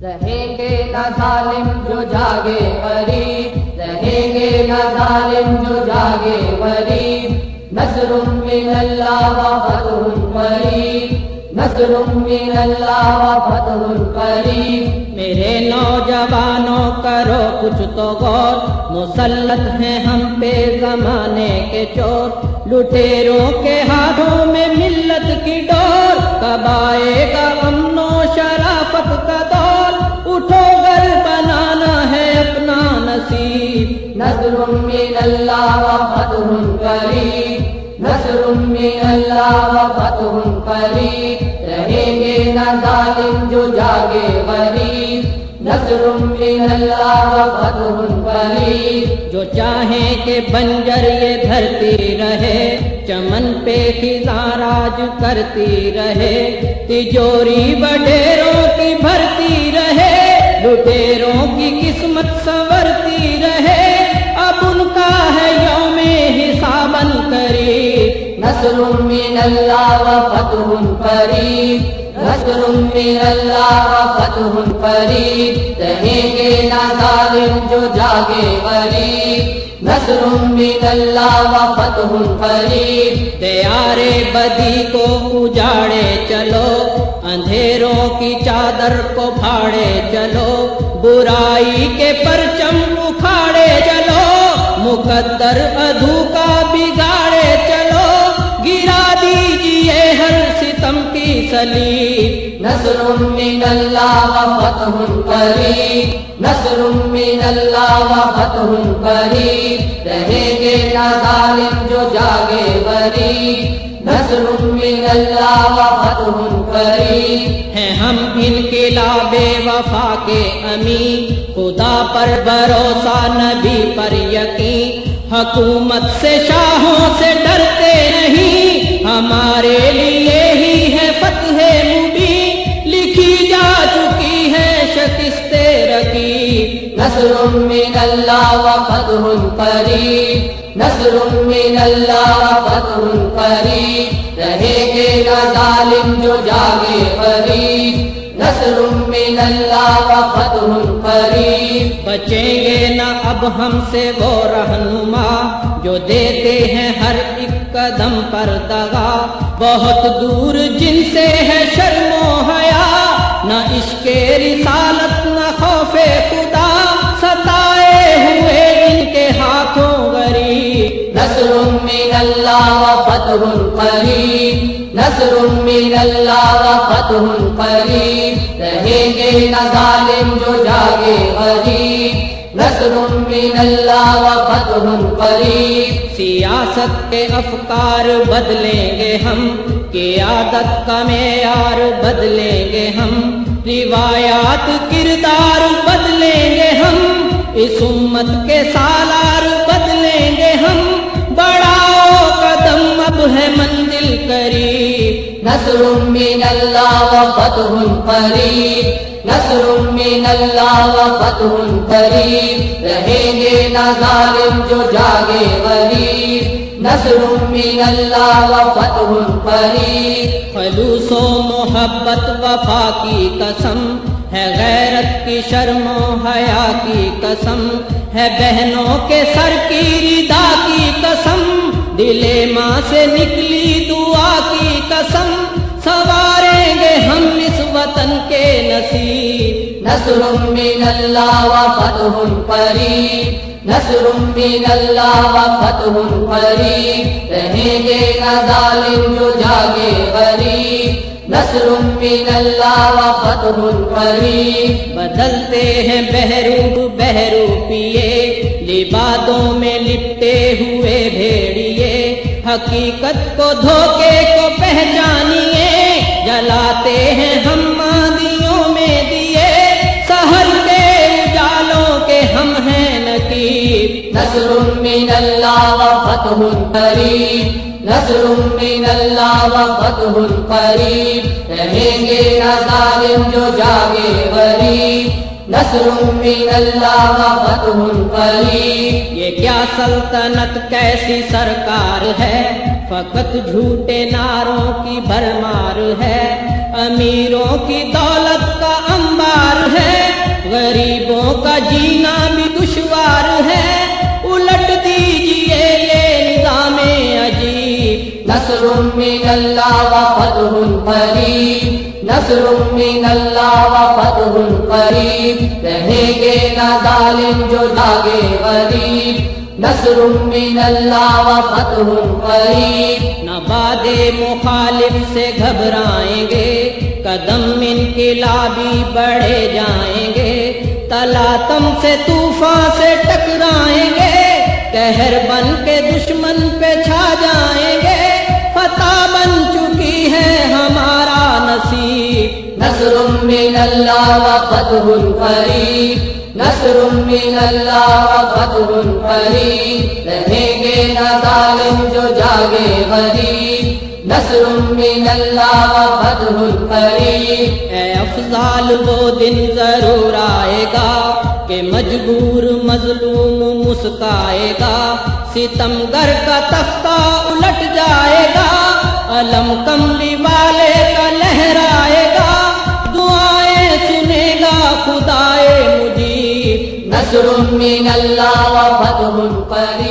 رہیں گے نہ ظالم جو جاگے غریب، رہیں گے نہ ظالم جو جاگے غریب، نصر من اللہ و فتح قریب، نصر من اللہ و فتح قریب۔ میرے نوجوانوں کرو کچھ تو غور، مسلط ہیں ہم پہ زمانے کے چور، لٹیروں کے ہاتھوں میں ملت کی ڈور، کب آئے گا امن و شرافت کا دور، اٹھو گھر بنانا ہے اپنا نصیب۔ نصر من اللہ و فتح قریب، نصر من اللہ و فتح قریب، رہیں گے نہ ظالم جو جاگے غریب، نصر من اللہ و فتح قریب۔ جو چاہیں کہ بنجر یہ دھرتی رہے، چمن پہ خزاں راج کرتی رہے، تجوری بڈیروں کی بھرتی رہے، لٹیروں کی قسمت سنورتی رہے، اب ان کا ہے یوم حساباً قریب۔ نصر من اللہ و فتح قریب، نصر من اللہ و فتح قریب، رہیں گے نہ ظالم جو جاگے غریب، نصر من اللہ و فتح قریب۔ دیار بدی کو اجاڑے چلو، اندھیروں کی چادر کو پھاڑے چلو، برائی کے پرچم اکھاڑے چلو، مقدر عدو کا بگاڑے چلو، گرا دیجئے ہر ستم کی صلیب۔ نصر من اللہ و فتح قریب، نصر من اللہ و فتح قریب، رہیں گے نہ ظالم جو جاگے غریب، نصر من اللہ و فتح قریب۔ ہیں ہم انقلاب وفا کے امین، خدا پر بھروسہ نبی پر یقین، حکومت سے شاہوں سے ڈرتے نہیں، ہمارے لیے ہی ہے فتح مبین، لکھی جا چکی ہے شکست رقیب۔ نصر من اللہ و فتح قریب، نصر من اللہ و فتح قریب، رہیں گے نہ ظالم جو جاگے غریب، نصر من اللہ و فتح قریب۔ بچیں گے نہ اب ہم سے وہ رہنما جو دیتے ہیں ہر ایک قدم پر دغا، بہت دور جن سے ہے شرم و حیا، نہ عشق رسالت نہ خوف خدا، ستائے ہوئے ان کے ہاتھوں غریب۔ نصر من اللہ و فتح قریب، نصر من اللہ و فتح قریب، رہیں گے نہ ظالم جو جاگے غریب، نصر من اللہ و فتح قریب۔ سیاست کے افکار بدلیں گے ہم، قیادت کا معیار بدلیں گے ہم، روایات کردار بدلیں گے ہم، اس امت کے سالار بدلیں گے ہم، بڑھاؤ قدم اب ہے منزل قریب۔ نصر من اللہ و فتح قریب، نصر من اللہ و فتح قریب، رہیں گے نہ ظالم جو جاگے غریب، نصر من اللہ و فتح قریب۔ خلوص و محبت وفا کی قسم ہے، غیرت کی شرم و حیا کی قسم ہے، بہنوں کے سر کی ردا کی قسم، دل ماں سے نکلی دعا کی قسم، سنواریں گے ہم اس وطن کے نصیب۔ نصر من اللہ و فتح قریب، نصر من اللہ و فتح قریب، رہیں گے نہ ظالم جو جاگے غریب، نصر من اللہ و فتح قریب۔ بدلتے ہیں بہرو بہرو پیے، لبادوں میں لپٹے ہوئے بھیڑیے، حقیقت کو دھوکے کو پہچانیے، جلاتے ہیں ہم مادیوں میں دیے، سحر کے اجالوں کے ہم ہیں نقیب۔ نصر من اللہ و فتح قریب، نصر من اللہ و فتح قریب، رہیں گے نہ ظالم جو جاگے غریب، نصر من اللہ و فتح قریب۔ یہ کیا سلطنت کیسی سرکار ہے، فقط جھوٹے نعروں کی بھرمار ہے، امیروں کی دولت کا انبار ہے، کا جینا بھی دشوار ہے، الٹ دیجئے یہ نظام عجیب۔ نصر من اللہ و فتح قریب، نصر من اللہ و فتح قریب، رہیں گے نہ ظالم جو جاگے غریب۔ نصر من اللہ و فتح قریب، نہ باد مخالف سے گھبرائیں گے، قدم انقلابی بڑھے جائیں گے، تلاتم سے طوفان سے ٹکرائیں گے، قہر بن کے دشمن پہ چھا جائیں گے، فتح بن چکی ہے ہمارا نصیب۔ نصر من اللہ و فتح قریب، نصر من اللہ و فتح قریب، رہیں گے نہ ظالم جو جاگے غریب۔ نصر من اللہ و فتح قریب، اے افضال وہ دن ضرور آئے گا کہ مجبور مظلوم مسکائے گا، ستمگر کا تختہ الٹ جائے گا، علم کملی والے کا لہرائے گا، دعائیں سنے گا خدائے مجیب۔ نصر من اللہ و فتح قریب۔